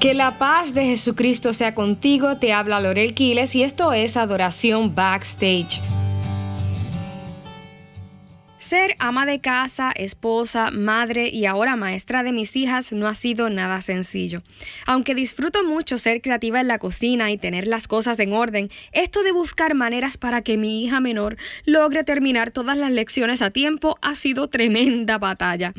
Que la paz de Jesucristo sea contigo, te habla Lorel Quiles y esto es Adoración Backstage. Ser ama de casa, esposa, madre y ahora maestra de mis hijas no ha sido nada sencillo. Aunque disfruto mucho ser creativa en la cocina y tener las cosas en orden, esto de buscar maneras para que mi hija menor logre terminar todas las lecciones a tiempo ha sido tremenda batalla.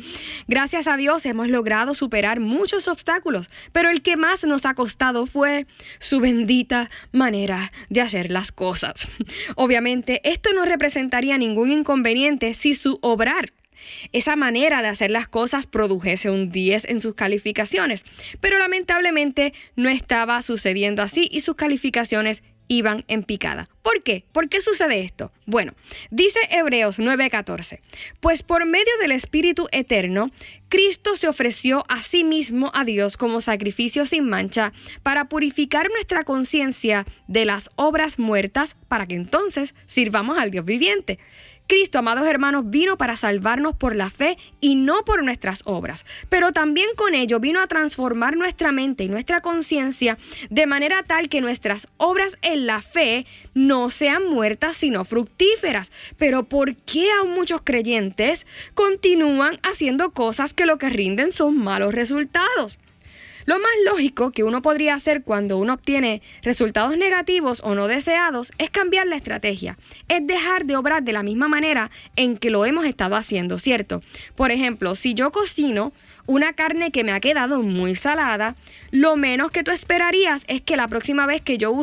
Gracias a Dios hemos logrado superar muchos obstáculos, pero el que más nos ha costado fue su bendita manera de hacer las cosas. Obviamente, esto no representaría ningún inconveniente si su obrar, esa manera de hacer las cosas, produjese un 10 en sus calificaciones, pero lamentablemente no estaba sucediendo así y sus calificaciones iban en picada. ¿Por qué? ¿Por qué sucede esto? Bueno, dice Hebreos 9:14, pues por medio del Espíritu Eterno, Cristo se ofreció a sí mismo a Dios como sacrificio sin mancha para purificar nuestra conciencia de las obras muertas para que entonces sirvamos al Dios viviente. Cristo, amados hermanos, vino para salvarnos por la fe y no por nuestras obras, pero también con ello vino a transformar nuestra mente y nuestra conciencia de manera tal que nuestras obras en la fe no sean muertas sino fructíferas. Pero ¿por qué aún muchos creyentes continúan haciendo cosas que lo que rinden son malos resultados? Lo más lógico que uno podría hacer cuando uno obtiene resultados negativos o no deseados es cambiar la estrategia, es dejar de obrar de la misma manera en que lo hemos estado haciendo, ¿cierto? Por ejemplo, si yo cocino una carne que me ha quedado muy salada, lo menos que tú esperarías es que la próxima vez que yo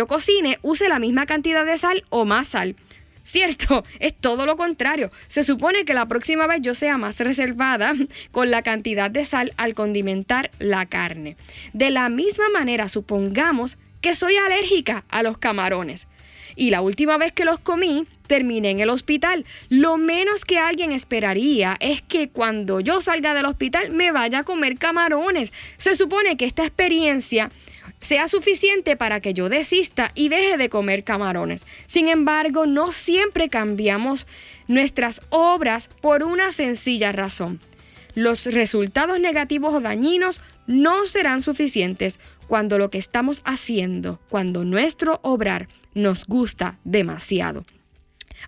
cocine, use la misma cantidad de sal o más sal. ¿Cierto? Es todo lo contrario. Se supone que la próxima vez yo sea más reservada con la cantidad de sal al condimentar la carne. De la misma manera, supongamos que soy alérgica a los camarones y la última vez que los comí, terminé en el hospital. Lo menos que alguien esperaría es que cuando yo salga del hospital me vaya a comer camarones. Se supone que esta experiencia sea suficiente para que yo desista y deje de comer camarones. Sin embargo, no siempre cambiamos nuestras obras por una sencilla razón. Los resultados negativos o dañinos no serán suficientes cuando lo que estamos haciendo, cuando nuestro obrar nos gusta demasiado.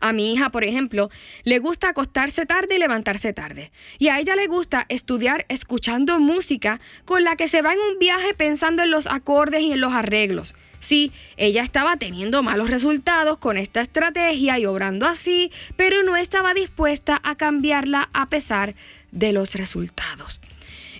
A mi hija, por ejemplo, le gusta acostarse tarde y levantarse tarde. Y a ella le gusta estudiar escuchando música con la que se va en un viaje pensando en los acordes y en los arreglos. Sí, ella estaba teniendo malos resultados con esta estrategia y obrando así, pero no estaba dispuesta a cambiarla a pesar de los resultados.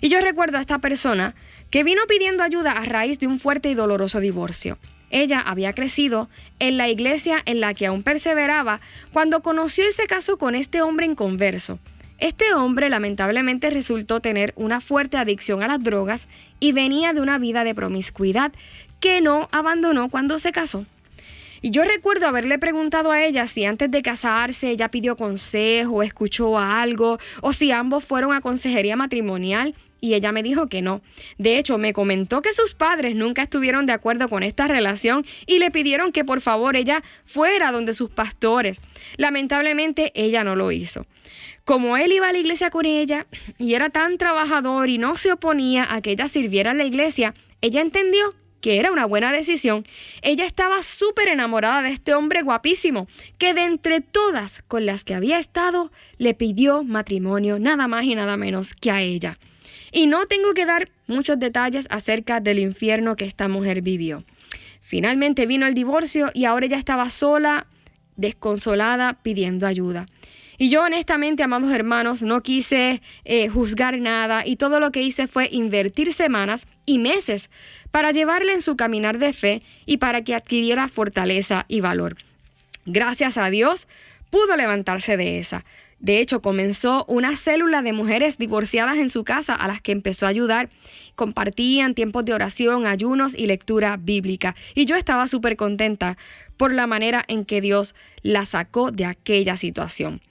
Y yo recuerdo a esta persona que vino pidiendo ayuda a raíz de un fuerte y doloroso divorcio. Ella había crecido en la iglesia en la que aún perseveraba cuando conoció y se casó con este hombre inconverso. Este hombre lamentablemente resultó tener una fuerte adicción a las drogas y venía de una vida de promiscuidad que no abandonó cuando se casó. Y yo recuerdo haberle preguntado a ella si antes de casarse ella pidió consejo, escuchó algo o si ambos fueron a consejería matrimonial. Y ella me dijo que no. De hecho, me comentó que sus padres nunca estuvieron de acuerdo con esta relación y le pidieron que por favor ella fuera donde sus pastores. Lamentablemente, ella no lo hizo. Como él iba a la iglesia con ella y era tan trabajador y no se oponía a que ella sirviera en la iglesia, ella entendió que era una buena decisión. Ella estaba súper enamorada de este hombre guapísimo, que de entre todas con las que había estado, le pidió matrimonio nada más y nada menos que a ella. Y no tengo que dar muchos detalles acerca del infierno que esta mujer vivió. Finalmente vino el divorcio y ahora ella estaba sola, desconsolada, pidiendo ayuda. Y yo honestamente, amados hermanos, no quise juzgar nada y todo lo que hice fue invertir semanas y meses para llevarla en su caminar de fe y para que adquiriera fortaleza y valor. Gracias a Dios, pudo levantarse de esa. De hecho, comenzó una célula de mujeres divorciadas en su casa a las que empezó a ayudar. Compartían tiempos de oración, ayunos y lectura bíblica. Y yo estaba súper contenta por la manera en que Dios la sacó de aquella situación.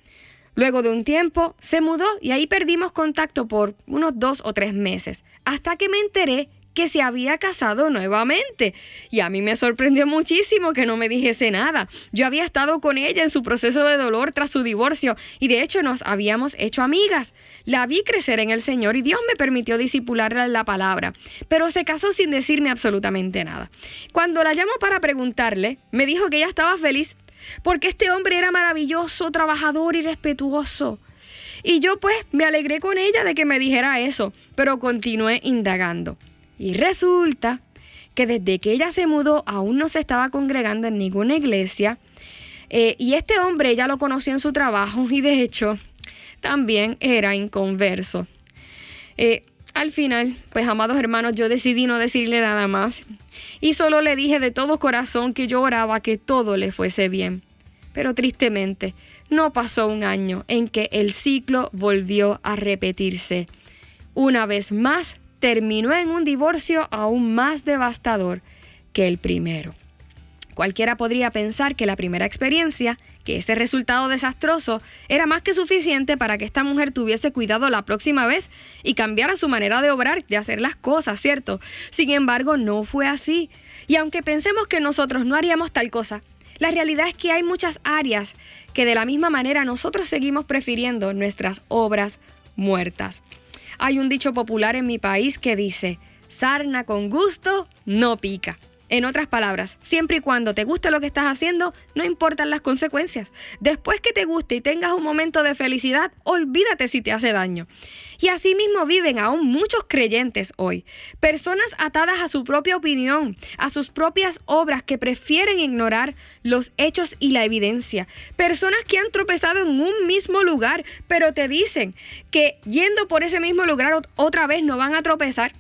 Luego de un tiempo se mudó y ahí perdimos contacto por unos 2 o 3 meses, hasta que me enteré que se había casado nuevamente. Y a mí me sorprendió muchísimo que no me dijese nada. Yo había estado con ella en su proceso de dolor tras su divorcio y de hecho nos habíamos hecho amigas. La vi crecer en el Señor y Dios me permitió disipularla en la palabra, pero se casó sin decirme absolutamente nada. Cuando la llamo para preguntarle, me dijo que ella estaba feliz porque este hombre era maravilloso, trabajador y respetuoso. Y yo pues me alegré con ella de que me dijera eso, pero continué indagando. Y resulta que desde que ella se mudó aún no se estaba congregando en ninguna iglesia. Y este hombre ella lo conoció en su trabajo y de hecho también era inconverso. Al final, pues amados hermanos, yo decidí no decirle nada más. Y solo le dije de todo corazón que yo oraba que todo le fuese bien. Pero tristemente, no pasó un año en que el ciclo volvió a repetirse. Una vez más, terminó en un divorcio aún más devastador que el primero. Cualquiera podría pensar que la primera experiencia, que ese resultado desastroso, era más que suficiente para que esta mujer tuviese cuidado la próxima vez y cambiara su manera de obrar, de hacer las cosas, ¿cierto? Sin embargo, no fue así. Y aunque pensemos que nosotros no haríamos tal cosa, la realidad es que hay muchas áreas que de la misma manera nosotros seguimos prefiriendo nuestras obras muertas. Hay un dicho popular en mi país que dice, sarna con gusto no pica. En otras palabras, siempre y cuando te guste lo que estás haciendo, no importan las consecuencias. Después que te guste y tengas un momento de felicidad, olvídate si te hace daño. Y así mismo viven aún muchos creyentes hoy. Personas atadas a su propia opinión, a sus propias obras que prefieren ignorar los hechos y la evidencia. Personas que han tropezado en un mismo lugar, pero te dicen que yendo por ese mismo lugar otra vez no van a tropezar.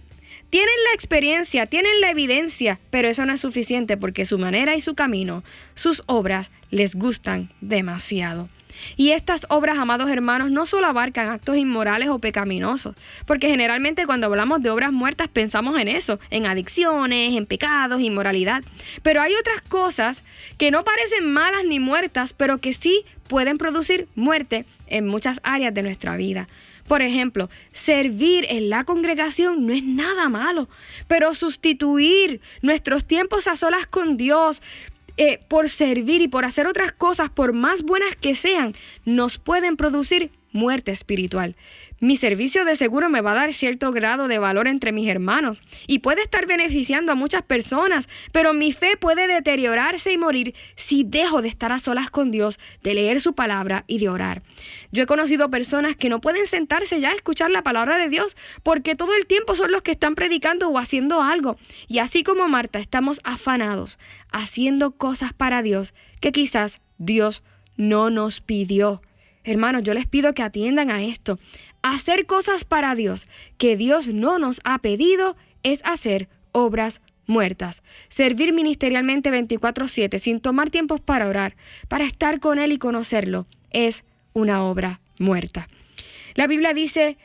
Tienen la experiencia, tienen la evidencia, pero eso no es suficiente porque su manera y su camino, sus obras, les gustan demasiado. Y estas obras, amados hermanos, no solo abarcan actos inmorales o pecaminosos, porque generalmente cuando hablamos de obras muertas pensamos en eso, en adicciones, en pecados, inmoralidad. Pero hay otras cosas que no parecen malas ni muertas, pero que sí pueden producir muerte en muchas áreas de nuestra vida. Por ejemplo, servir en la congregación no es nada malo, pero sustituir nuestros tiempos a solas con Dios por servir y por hacer otras cosas, por más buenas que sean, nos pueden producir muerte espiritual. Mi servicio de seguro me va a dar cierto grado de valor entre mis hermanos y puede estar beneficiando a muchas personas, pero mi fe puede deteriorarse y morir si dejo de estar a solas con Dios, de leer su palabra y de orar. Yo he conocido personas que no pueden sentarse ya a escuchar la palabra de Dios porque todo el tiempo son los que están predicando o haciendo algo. Y así como Marta, estamos afanados, haciendo cosas para Dios que quizás Dios no nos pidió. Hermanos, yo les pido que atiendan a esto. Hacer cosas para Dios que Dios no nos ha pedido es hacer obras muertas. Servir ministerialmente 24/7 sin tomar tiempos para orar, para estar con Él y conocerlo, es una obra muerta. La Biblia dice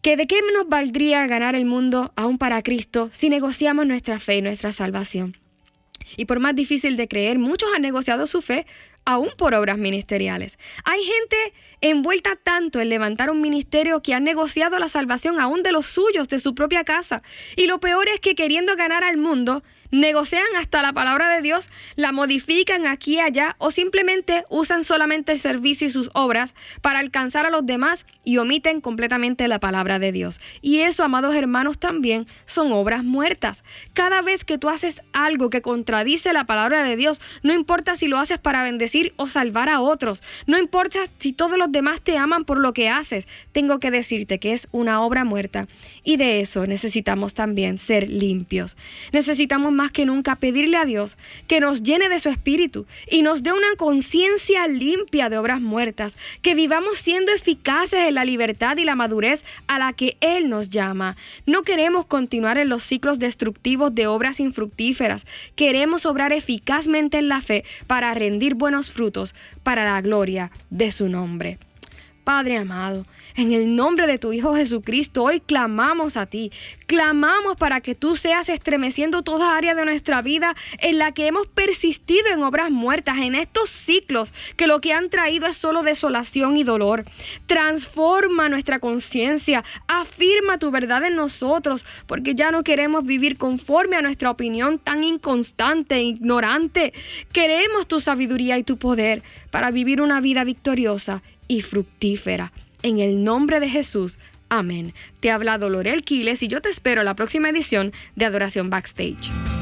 que de qué nos valdría ganar el mundo aún para Cristo si negociamos nuestra fe y nuestra salvación. Y por más difícil de creer, muchos han negociado su fe aún por obras ministeriales. Hay gente envuelta tanto en levantar un ministerio que han negociado la salvación aún de los suyos, de su propia casa. Y lo peor es que queriendo ganar al mundo, negocian hasta la palabra de Dios, la modifican aquí y allá o simplemente usan solamente el servicio y sus obras para alcanzar a los demás y omiten completamente la palabra de Dios. Y eso, amados hermanos, también son obras muertas. Cada vez que tú haces algo que contradice la palabra de Dios, no importa si lo haces para bendecir o salvar a otros, no importa si todos los demás te aman por lo que haces, tengo que decirte que es una obra muerta y de eso necesitamos también ser limpios. Necesitamos más que nunca pedirle a Dios que nos llene de su espíritu y nos dé una conciencia limpia de obras muertas, que vivamos siendo eficaces en la libertad y la madurez a la que Él nos llama. No queremos continuar en los ciclos destructivos de obras infructíferas, queremos obrar eficazmente en la fe para rendir buenos frutos para la gloria de su nombre. Padre amado, en el nombre de tu Hijo Jesucristo, hoy clamamos a ti. Clamamos para que tú seas estremeciendo toda área de nuestra vida en la que hemos persistido en obras muertas, en estos ciclos que lo que han traído es solo desolación y dolor. Transforma nuestra conciencia, afirma tu verdad en nosotros, porque ya no queremos vivir conforme a nuestra opinión tan inconstante e ignorante. Queremos tu sabiduría y tu poder para vivir una vida victoriosa y fructífera. En el nombre de Jesús, amén. Te ha hablado Lorel Quiles y yo te espero en la próxima edición de Adoración Backstage.